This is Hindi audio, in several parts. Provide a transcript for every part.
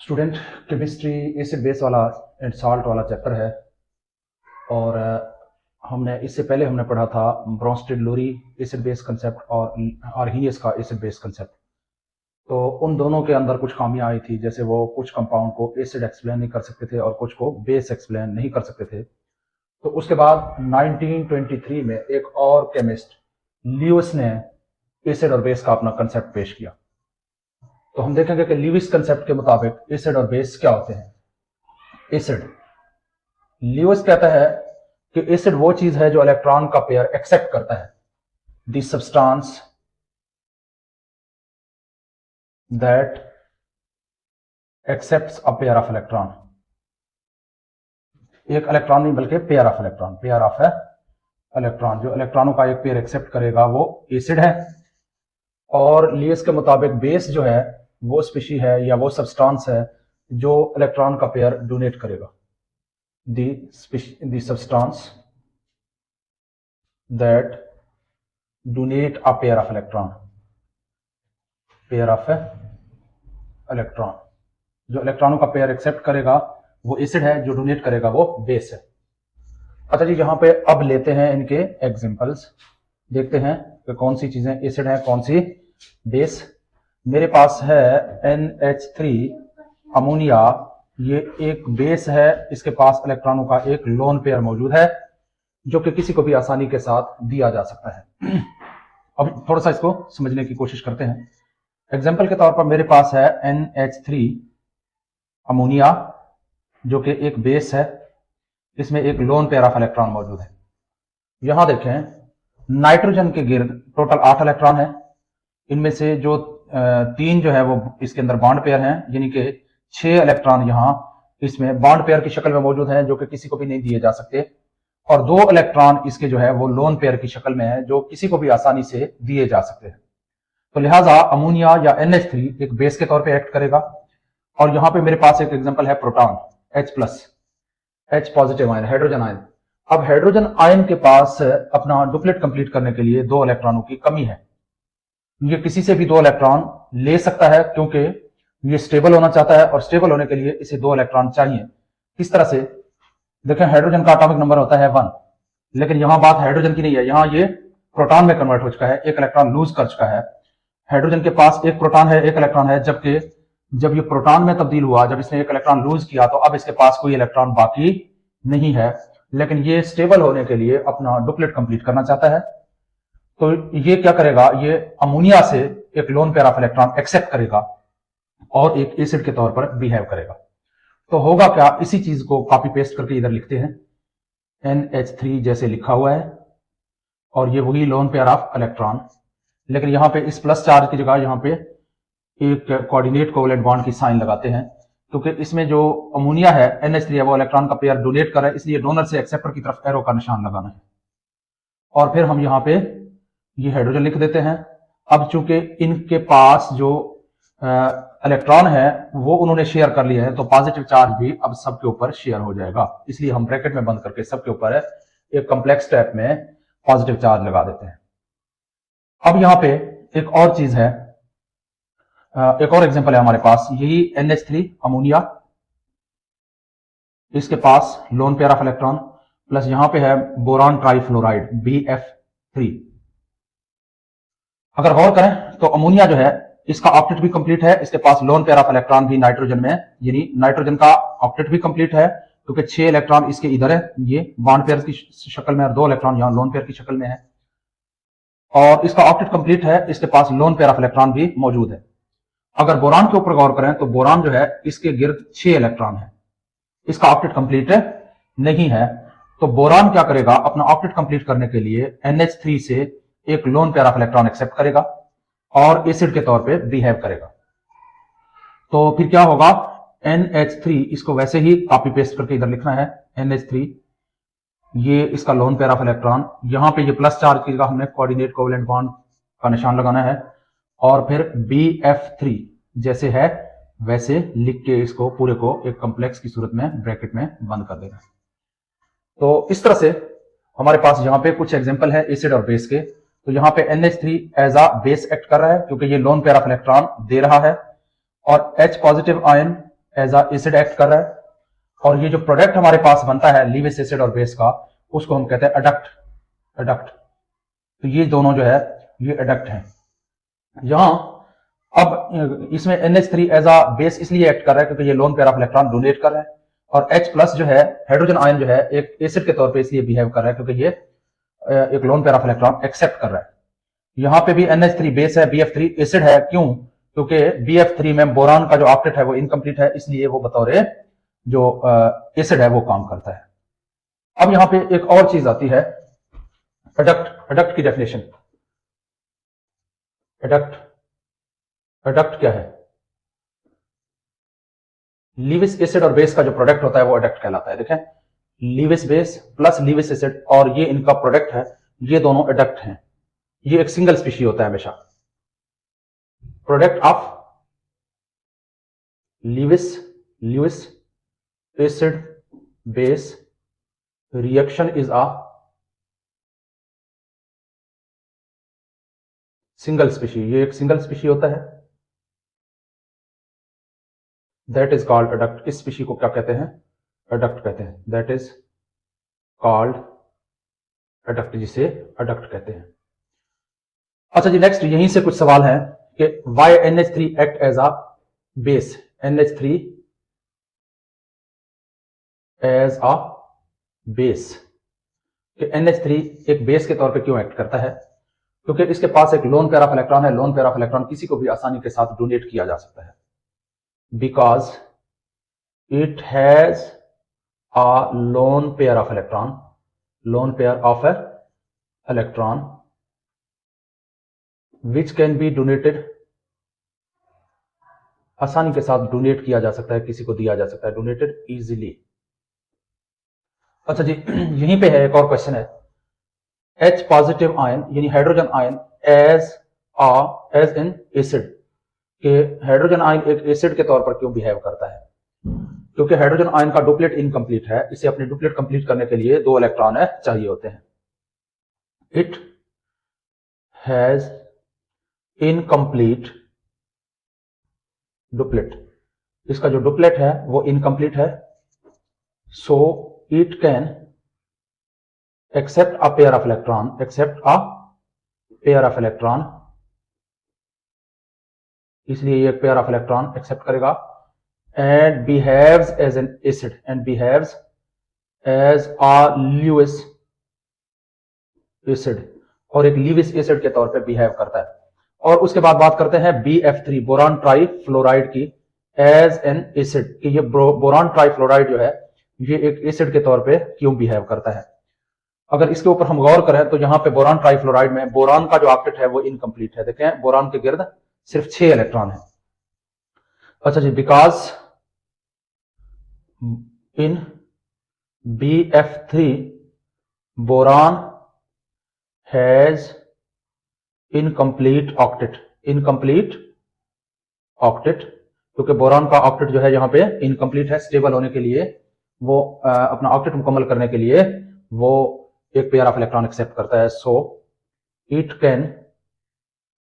स्टूडेंट केमिस्ट्री एसिड बेस वाला एंड साल्ट वाला चैप्टर है। और हमने इससे पहले हमने पढ़ा था ब्रोंस्टेड लोरी एसिड बेस कंसेप्ट और आर्हीनियस का एसिड बेस कंसेप्ट। तो उन दोनों के अंदर कुछ खामियां आई थी, जैसे वो कुछ कंपाउंड को एसिड एक्सप्लेन नहीं कर सकते थे और कुछ को बेस एक्सप्लेन नहीं कर सकते थे। तो उसके बाद 1923 में एक और केमिस्ट ल्यूइस ने एसिड और बेस का अपना कंसेप्ट पेश किया। तो हम देखेंगे कि ल्यूइस कंसेप्ट के मुताबिक एसिड और बेस क्या होते हैं। एसिड, ल्यूइस कहता है कि एसिड वो चीज है जो इलेक्ट्रॉन का पेयर एक्सेप्ट करता है। The substance that accepts a pair of electron. एक इलेक्ट्रॉन नहीं बल्कि pair of electron, pair of है इलेक्ट्रॉन, जो इलेक्ट्रॉनों का एक पेयर एक्सेप्ट करेगा वो एसिड है। और ल्यूइस के मुताबिक बेस जो है वो स्पीशी है या वो सब्सटेंस है जो इलेक्ट्रॉन का पेयर डोनेट करेगा। The substance that donate a pair of electron, pair of electron, जो इलेक्ट्रॉनों का पेयर एक्सेप्ट करेगा वो एसिड है, जो डोनेट करेगा वो बेस है। अच्छा जी, यहां पे अब लेते हैं इनके एग्जांपल्स, देखते हैं कि कौन सी चीजें एसिड है कौन सी बेस। मेरे पास है NH3 अमोनिया, ये एक बेस है, इसके पास इलेक्ट्रॉनों का एक लोन पेयर मौजूद है जो कि किसी को भी आसानी के साथ दिया जा सकता है। अब थोड़ा सा इसको समझने की कोशिश करते हैं। एग्जाम्पल के तौर पर मेरे पास है NH3 अमोनिया जो कि एक बेस है, इसमें एक लोन पेयर ऑफ इलेक्ट्रॉन मौजूद है। यहां देखें, नाइट्रोजन के गिर्द टोटल 8 इलेक्ट्रॉन है, इनमें से जो 3 जो है वो इसके अंदर बॉन्ड पेयर हैं, यानी कि 6 इलेक्ट्रॉन यहां इसमें बॉन्ड पेयर की शक्ल में मौजूद हैं जो कि किसी को भी नहीं दिए जा सकते, और 2 इलेक्ट्रॉन इसके जो है वो लोन पेयर की शक्ल में है जो किसी को भी आसानी से दिए जा सकते हैं। तो लिहाजा अमोनिया या NH3 एक बेस के तौर पे एक्ट करेगा। और यहां पे मेरे पास एक एग्जांपल है proton H positive ion, hydrogen ion. अब हाइड्रोजन आयन के पास अपना डुप्लेट कंप्लीट करने के लिए 2 इलेक्ट्रॉनों की कमी है। ये किसी से भी 2 इलेक्ट्रॉन ले सकता है क्योंकि ये स्टेबल होना चाहता है और स्टेबल होने के लिए इसे 2 इलेक्ट्रॉन चाहिए। किस तरह से देखें, हाइड्रोजन का एटॉमिक नंबर होता है 1, लेकिन यहां बात हाइड्रोजन की नहीं है, यहां ये प्रोटॉन में कन्वर्ट हो चुका है, एक इलेक्ट्रॉन लूज कर चुका है। हाइड्रोजन के पास एक प्रोटॉन है, एक इलेक्ट्रॉन है, जबकि जब ये प्रोटॉन में तब्दील हुआ, जब इसने एक इलेक्ट्रॉन लूज किया तो अब इसके पास कोई इलेक्ट्रॉन बाकी नहीं है, लेकिन ये स्टेबल होने के लिए अपना डुप्लेट कंप्लीट करना चाहता है। तो ये क्या करेगा, ये अमोनिया से एक lone pair of electron accept करेगा और एक एसिड के तौर पर बिहेव करेगा। तो होगा क्या, इसी चीज को कॉपी पेस्ट करके इधर लिखते हैं, NH3 जैसे लिखा हुआ है और ये वही लोन पेयर ऑफ इलेक्ट्रॉन, लेकिन यहां पे इस प्लस चार्ज की जगह यहां पे एक कोऑर्डिनेट कोवेलेंट बॉन्ड की साइन लगाते हैं, क्योंकि इसमें जो अमोनिया है NH3 है वो इलेक्ट्रॉन का पेयर डोनेट कर रहा है, इसलिए डोनर से एक्सेप्टर की तरफ एरो का निशान लगाना है। और फिर हम यहां पे ये हाइड्रोजन लिख देते हैं। अब चूंकि इनके पास जो इलेक्ट्रॉन है वो उन्होंने शेयर कर लिया है, तो पॉजिटिव चार्ज भी अब सबके ऊपर शेयर हो जाएगा, इसलिए हम ब्रैकेट में बंद करके सबके ऊपर एक कॉम्प्लेक्स स्टेप में पॉजिटिव चार्ज लगा देते हैं। अब यहां पे एक और चीज है, एक और एग्जांपल है हमारे पास, यही NH3 अमोनिया, इसके पास lone pair of electron, plus यहां पे है बोरान ट्राइफ्लोराइड BF3। अगर गौर करें तो अमोनिया जो है इसका ऑक्टेट भी कंप्लीट है, इसके पास लोन पेयर ऑफ इलेक्ट्रॉन भी नाइट्रोजन में, यानी नाइट्रोजन का ऑक्टेट भी कंप्लीट है क्योंकि 6 इलेक्ट्रॉन इसके इधर है, ये बॉन्ड पेयर की शक्ल में, और 2 इलेक्ट्रॉन यहां लोन पेयर की शक्ल में है, और इसका ऑक्टेट कंप्लीट है, इसके पास लोन पेयर ऑफ इलेक्ट्रॉन भी मौजूद है। अगर बोरान के ऊपर गौर करें तो बोरान जो है इसके गिर्द 6 इलेक्ट्रॉन है, इसका ऑक्टेट कंप्लीट नहीं है। तो बोरान क्या करेगा, अपना ऑक्टेट कंप्लीट करने के लिए NH3 से एक lone pair of electron accept करेगा और एसिड के तौर पे बिहेव करेगा। तो फिर क्या होगा, NH3 इसको वैसे ही कॉपी पेस्ट करके इधर लिखना है, NH3 ये इसका लोन पेयर ऑफ इलेक्ट्रॉन, यहां पे ये प्लस चार्ज की जगह हमने कोऑर्डिनेट कोवेलेंट बॉन्ड का निशान लगाना है, और फिर BF3 जैसे है वैसे लिख के इसको पूरे को एक कॉम्प्लेक्स की सूरत में ब्रैकेट में बंद कर देना। तो इस तरह से हमारे पास यहाँ पे कुछ एग्जांपल है एसिड और बेस के। तो यहाँ पे NH3 as a base act कर रहा है क्योंकि ये लोन पेयर ऑफ इलेक्ट्रॉन दे रहा है, और H positive ion as a acid act कर रहा है, और ये जो प्रोडक्ट हमारे पास बनता है लिविस एसिड और बेस का, उसको हम कहते हैं एडक्ट। एडक्ट, तो ये दोनों जो है ये एडक्ट हैं। यहां अब इसमें NH3 एज अ बेस इसलिए एक्ट कर रहा है क्योंकि ये lone pair of electron donate कर रहा है, और H प्लस जो है हाइड्रोजन आयन जो है एक एसिड के तौर पे इसलिए बिहेव कर रहा है क्योंकि ये एक lone pair of electron accept कर रहा है। यहां पे भी NH3 बेस है, BF3 एसिड है। क्यों? क्योंकि BF3 में बोरान का जो ऑक्टेट है वो इनकम्प्लीट है, इसलिए वो बतौर जो एसिड है वो काम करता है। अब यहां पे एक और चीज आती है, एडक्ट। एडक्ट की डेफिनेशन, एडक्ट एडक्ट क्या है? लीविस एसिड और बेस का जो प्रोडक्ट होता है वो एडक्ट कहलाता है। देखें, Lewis base plus Lewis acid और ये इनका प्रोडक्ट है, ये दोनों एडक्ट हैं। ये एक सिंगल स्पीशी होता है हमेशा। Product of Lewis acid base reaction is a single species. ये एक सिंगल स्पीशी होता है, दैट इज कॉल्ड एडक्ट। इस स्पीशी को क्या कहते हैं? एडक्ट कहते हैं। दैट इज कॉल्ड एडक्ट, जिसे एडक्ट कहते हैं। अच्छा जी, नेक्स्ट यहीं से कुछ सवाल हैं कि why NH3 act as a base. NH3 as a base, कि NH3 एक बेस के तौर पे क्यों एक्ट करता है? क्योंकि इसके पास एक लोन पेयर ऑफ इलेक्ट्रॉन है। लोन पेयर ऑफ इलेक्ट्रॉन किसी को भी आसानी के साथ डोनेट किया जा सकता है, because it has a loan pair of electron. Loan pair of electron which can be donated, आसानी के साथ डोनेट किया जा सकता है, किसी को दिया जा सकता है, डोनेटेड इजीली। अच्छा जी, यहीं पे है एक और क्वेश्चन है, H पॉजिटिव आयन यानी hydrogen ion as in acid, कि हाइड्रोजन आयन एक एसिड के तौर पर क्यों बिहेव करता है? क्योंकि हाइड्रोजन आयन का डुप्लेट इनकम्प्लीट है, इसे अपने डुप्लेट कंप्लीट करने के लिए 2 इलेक्ट्रॉन चाहिए होते हैं। इट हैज इनकम्प्लीट डुप्लेट, इसका जो डुप्लेट है वो इनकम्प्लीट है, so it can accept a pair of electron, accept a pair of electron, इसलिए ये एक पेयर ऑफ इलेक्ट्रॉन एक्सेप्ट करेगा, and behaves as an acid, and behaves as a Lewis acid, और एक लीविस एसिड के तौर पे बिहेव करता है। और उसके बाद बात करते हैं BF3 बोरान ट्राइफ्लोराइड की, एज एन एसिड, कि ये बोरान ट्राइफ्लोराइड जो है ये एक एसिड के तौर पे क्यों बिहेव करता है? अगर इसके ऊपर हम गौर करें तो यहां पे बोरान ट्राइफ्लोराइड में बोरान का जो ऑक्टेट है वो इनकम्प्लीट है। देखें, बोरान के गिर्द सिर्फ 6 इलेक्ट्रॉन है। अच्छा जी, because in BF3 boron has incomplete octet, incomplete octet, क्योंकि बोरान का ऑक्टेट जो है यहां पे इनकम्प्लीट है। स्टेबल होने के लिए वो अपना ऑक्टेट मुकम्मल करने के लिए वो एक पेयर ऑफ इलेक्ट्रॉन एक्सेप्ट करता है, so it can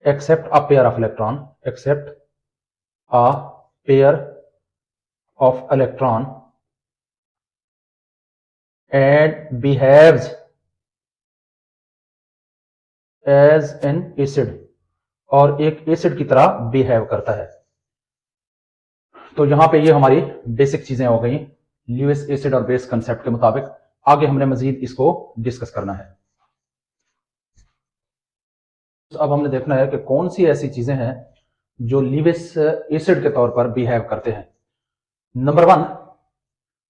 accept a pair of electron, accept a pair of electron and behaves as an acid, और एक एसिड की तरह बिहेव करता है। तो यहां पे ये हमारी बेसिक चीजें हो गई ल्यूइस एसिड और बेस कंसेप्ट के मुताबिक। आगे हमने मजीद इसको डिस्कस करना है। तो अब हमने देखना है कि कौन सी ऐसी चीजें हैं जो ल्यूइस एसिड के तौर पर बिहेव करते हैं। नंबर 1,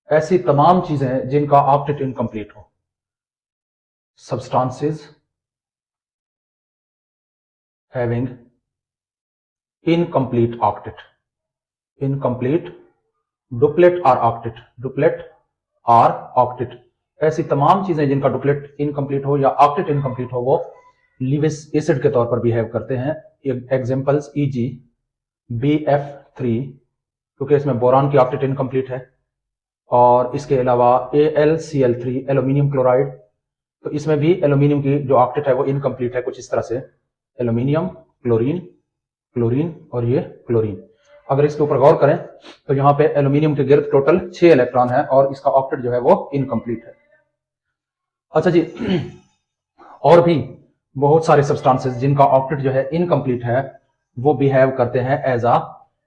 ऐसी तमाम चीजें जिनका ऑक्टेट इनकम्प्लीट हो। Substances having incomplete octet, incomplete duplet और ऑक्टेट, डुप्लेट और ऑक्टेट, ऐसी तमाम चीजें जिनका डुप्लेट इनकम्प्लीट हो या ऑक्टेट इनकम्प्लीट हो वो ल्यूइस एसिड के तौर पर बिहेव करते हैं। एग्जांपल्स EG BF3, क्योंकि इसमें बोरान की ऑक्टेट इनकम्प्लीट है, और इसके अलावा AlCl3 एल्यूमिनियम क्लोराइड, तो इसमें भी एल्यूमिनियम की जो ऑक्टेट है वो इनकम्प्लीट है, कुछ इस तरह से एल्यूमिनियम, क्लोरीन, क्लोरीन और ये क्लोरीन। अगर इसके ऊपर गौर करें तो यहाँ पे एल्यूमिनियम के गिर्द टोटल 6 इलेक्ट्रॉन है और इसका ऑक्टेट जो है वो इनकम्प्लीट है। अच्छा जी, और भी बहुत सारे सब्सटेंसेस जिनका ऑक्टेट जो है इनकम्प्लीट है वो बिहेव करते हैं एज अ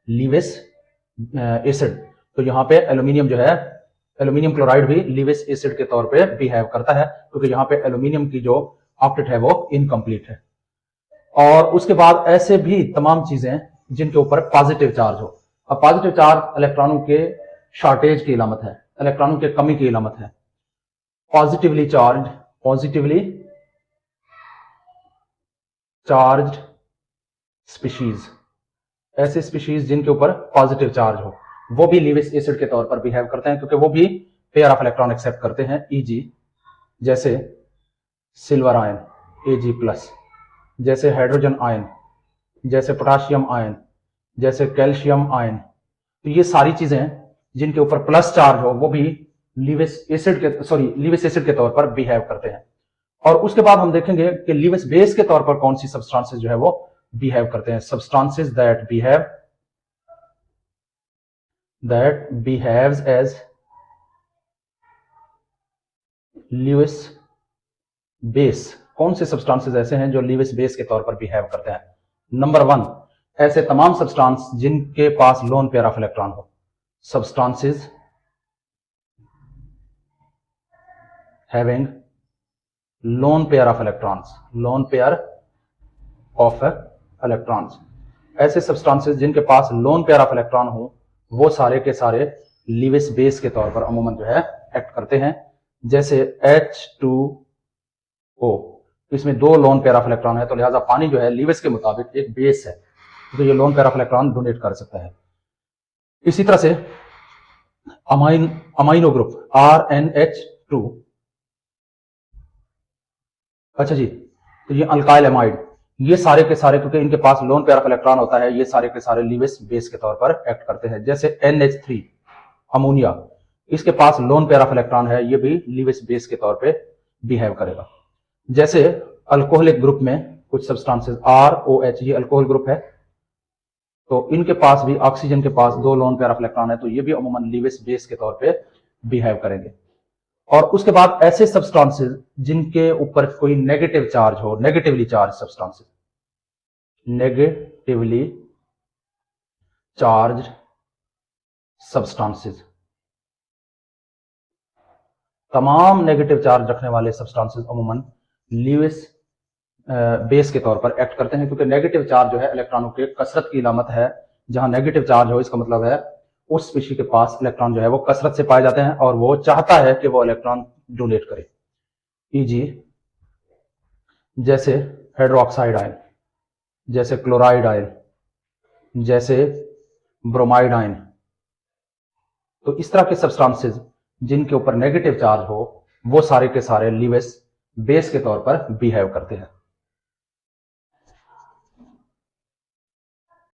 लीविस एसिड। तो यहाँ पे एल्यूमिनियम जो है, एल्यूमिनियम क्लोराइड भी लीविस एसिड के तौर पे बिहेव करता है क्योंकि यहाँ पे एल्यूमिनियम की जो ऑक्टेट है वो इनकम्प्लीट है। और उसके बाद ऐसे भी तमाम चीजें जिनके ऊपर पॉजिटिव चार्ज हो। अब पॉजिटिव चार्ज इलेक्ट्रॉनों के शॉर्टेज की इलामत है, इलेक्ट्रॉनों के कमी की इलामत है। पॉजिटिवली चार्ज्ड स्पीशीज, ऐसे स्पीशीज जिनके ऊपर पॉजिटिव चार्ज हो वो भी लीविस एसिड के तौर पर बिहेव करते हैं क्योंकि वो भी पेयर ऑफ इलेक्ट्रॉन एक्सेप्ट करते हैं। ईजी जैसे सिल्वर आयन Ag+, जैसे हाइड्रोजन आयन, जैसे पोटाशियम आयन, जैसे कैल्शियम आयन। तो ये सारी चीजें जिनके ऊपर प्लस चार्ज हो वो भी लीविस एसिड के तौर पर बिहेव करते हैं। और उसके बाद हम देखेंगे कि लीविस बेस के तौर पर कौन सी सब्सटेंसेस जो है वो बिहेव करते हैं। Substances that behaves as Lewis base. कौन से सब्सटेंसेस ऐसे हैं जो लीविस बेस के तौर पर बिहेव करते हैं? नंबर 1, ऐसे तमाम सब्सटेंस जिनके पास लोन पेयर ऑफ इलेक्ट्रॉन हो। Substances having loan pair of electrons, ऐसे सब्सटेंसेस जिनके पास लोन पेयर ऑफ इलेक्ट्रॉन हो वो सारे के सारे लीविस बेस के तौर पर अमूमन जो है एक्ट करते हैं। जैसे H2O, इसमें 2 लोन पेयर ऑफ इलेक्ट्रॉन है तो लिहाजा पानी जो है लीविस के मुताबिक एक बेस है तो ये lone pair of electron donate कर सकता है। इसी तरह से अमाइनो ग्रुप RNH2, अच्छा जी, तो ये अल्काइल एमाइड, ये सारे के सारे क्योंकि इनके पास लोन पेयर ऑफ इलेक्ट्रॉन होता है ये सारे के सारे लीविस बेस के तौर पर एक्ट करते हैं। जैसे NH3 अमोनिया, इसके पास लोन पेयर ऑफ इलेक्ट्रॉन है, ये भी लीविस बेस के तौर पे बिहेव करेगा। जैसे अल्कोहलिक ग्रुप में कुछ सब्सटेंसेस ROH, ये अल्कोहल ग्रुप है तो इनके पास भी ऑक्सीजन के पास 2 लोन पेयर ऑफ इलेक्ट्रॉन है तो ये भी अमूमन लीविस बेस के तौर पे बिहेव करेंगे। और उसके बाद ऐसे सब्सटेंसेस जिनके ऊपर कोई नेगेटिव चार्ज हो, नेगेटिवली चार्ज सब्सटेंसेस, तमाम नेगेटिव चार्ज रखने वाले सब्सटेंसेस अमूमन लीविस बेस के तौर पर एक्ट करते हैं क्योंकि नेगेटिव चार्ज जो है इलेक्ट्रॉनों के कसरत की इलामत है। जहां नेगेटिव चार्ज हो इसका मतलब है उस स्पीशी के पास इलेक्ट्रॉन जो है वो कसरत से पाए जाते हैं और वो चाहता है कि वो इलेक्ट्रॉन डोनेट करे। ईजी जैसे हाइड्रोक्साइड आयन, जैसे क्लोराइड आयन, जैसे ब्रोमाइड आयन। तो इस तरह के सब्सटेंसेस जिनके ऊपर नेगेटिव चार्ज हो वो सारे के सारे लीविस बेस के तौर पर बिहेव करते हैं।